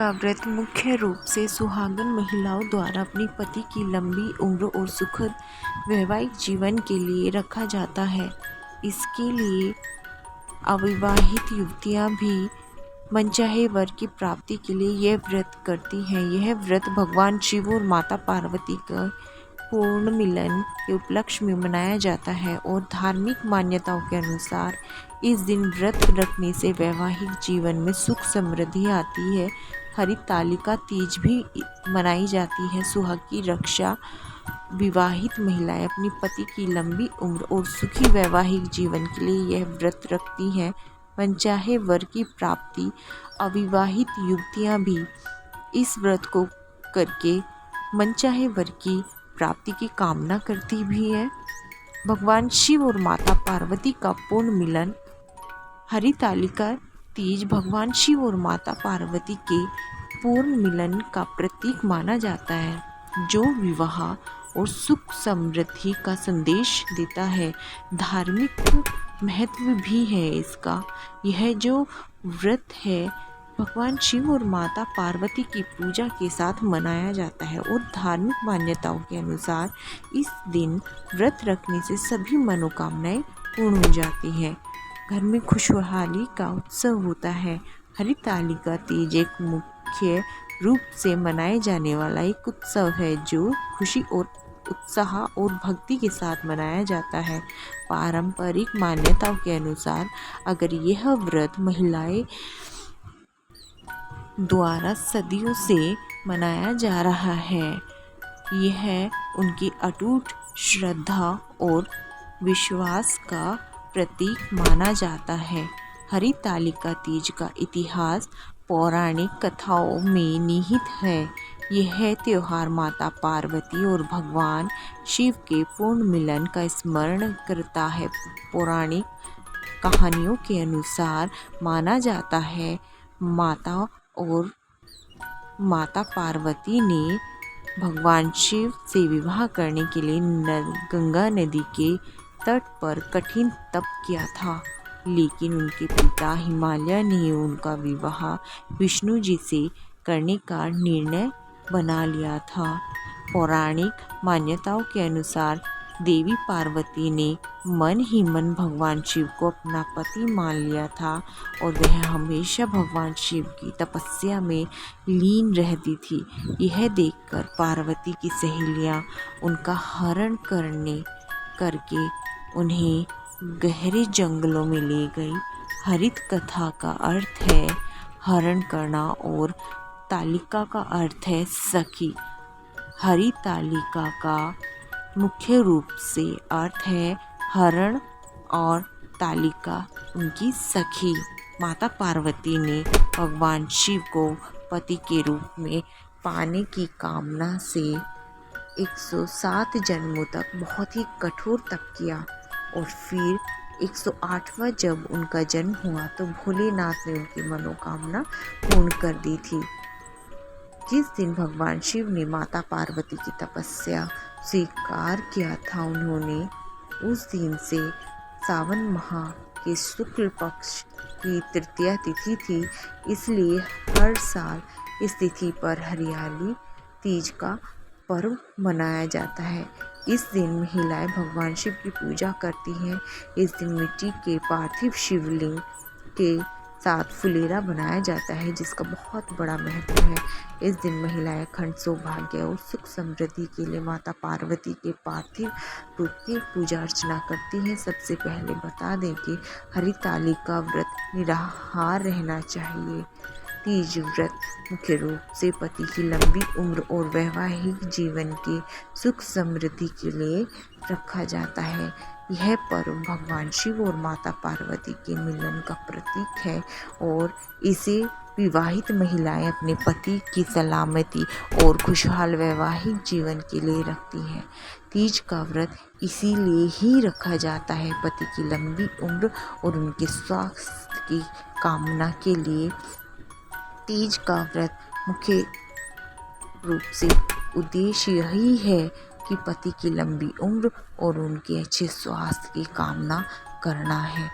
का व्रत मुख्य रूप से सुहागन महिलाओं द्वारा अपने पति की लंबी उम्र और सुखद वैवाहिक जीवन के लिए रखा जाता है। इसके लिए अविवाहित युवतियां भी मनचाहे वर की प्राप्ति के लिए यह व्रत करती हैं। यह व्रत भगवान शिव और माता पार्वती का पूर्ण मिलन के उपलक्ष्य में मनाया जाता है और धार्मिक मान्यताओं के अनुसार इस दिन व्रत रखने से वैवाहिक जीवन में सुख समृद्धि आती है। हरितालिका तीज भी मनाई जाती है। सुहाग की रक्षा विवाहित महिलाएं अपने पति की लंबी उम्र और सुखी वैवाहिक जीवन के लिए यह व्रत रखती हैं। मनचाहे वर की प्राप्ति अविवाहित युवतियां भी इस व्रत को करके मनचाहे वर की प्राप्ति की कामना करती भी है। भगवान शिव और माता पार्वती का पूर्ण मिलन हरितालिका तीज भगवान शिव और माता पार्वती के पूर्ण मिलन का प्रतीक माना जाता है, जो विवाह और सुख समृद्धि का संदेश देता है। धार्मिक महत्व भी है इसका। यह जो व्रत है भगवान शिव और माता पार्वती की पूजा के साथ मनाया जाता है और धार्मिक मान्यताओं के अनुसार इस दिन व्रत रखने से सभी मनोकामनाएं पूर्ण हो जाती हैं। घर में खुशहाली का उत्सव होता है। हरितालिका तीज एक मुख्य रूप से मनाए जाने वाला एक उत्सव है जो खुशी और उत्साह और भक्ति के साथ मनाया जाता है। पारंपरिक मान्यताओं के अनुसार अगर यह व्रत महिलाएं द्वारा सदियों से मनाया जा रहा है, यह उनकी अटूट श्रद्धा और विश्वास का प्रतीक माना जाता है। हरितालिका तीज का इतिहास पौराणिक कथाओं में निहित है। यह त्योहार माता पार्वती और भगवान शिव के पूर्ण मिलन का स्मरण करता है। पौराणिक कहानियों के अनुसार माना जाता है माता पार्वती ने भगवान शिव से विवाह करने के लिए गंगा नदी के तट पर कठिन तप किया था, लेकिन उनके पिता हिमालय ने उनका विवाह विष्णु जी से करने का निर्णय बना लिया था। पौराणिक मान्यताओं के अनुसार देवी पार्वती ने मन ही मन भगवान शिव को अपना पति मान लिया था और वह हमेशा भगवान शिव की तपस्या में लीन रहती थी। यह देखकर पार्वती की सहेलियां उनका हरण करके उन्हें गहरे जंगलों में ले गई। हरित कथा का अर्थ है हरण करना और तालिका का अर्थ है सखी। हरितालिका का मुख्य रूप से अर्थ है हरण और तालिका उनकी सखी। माता पार्वती ने भगवान शिव को पति के रूप में पाने की कामना से 107 जन्मों तक बहुत ही कठोर तप किया और फिर 108वां जब उनका जन्म हुआ तो भोलेनाथ ने उनकी मनोकामना पूर्ण कर दी थी। जिस दिन भगवान शिव ने माता पार्वती की तपस्या स्वीकार किया था, उन्होंने उस दिन से सावन माह के शुक्ल पक्ष की तृतीया तिथि थी, इसलिए हर साल इस तिथि पर हरियाली तीज का पर्व मनाया जाता है। इस दिन महिलाएं भगवान शिव की पूजा करती हैं। इस दिन मिट्टी के पार्थिव शिवलिंग के साथ फुलेरा बनाया जाता है, जिसका बहुत बड़ा महत्व है। इस दिन महिलाएं खंड सौभाग्य और सुख समृद्धि के लिए माता पार्वती के पार्थिव रूप की पूजा अर्चना करती हैं। सबसे पहले बता दें कि हरितालिका व्रत निराहार रहना चाहिए। तीज व्रत मुख्य रूप से पति की लंबी उम्र और वैवाहिक जीवन के सुख समृद्धि के लिए रखा जाता है। यह पर्व भगवान शिव और माता पार्वती के मिलन का प्रतीक है और इसे विवाहित महिलाएं अपने पति की सलामती और खुशहाल वैवाहिक जीवन के लिए रखती हैं। तीज का व्रत इसीलिए ही रखा जाता है, पति की लंबी उम्र और उनके स्वास्थ्य की कामना के लिए। तीज का व्रत मुख्य रूप से उद्देश्य यही है कि पति की लंबी उम्र और उनके अच्छे स्वास्थ्य की कामना करना है।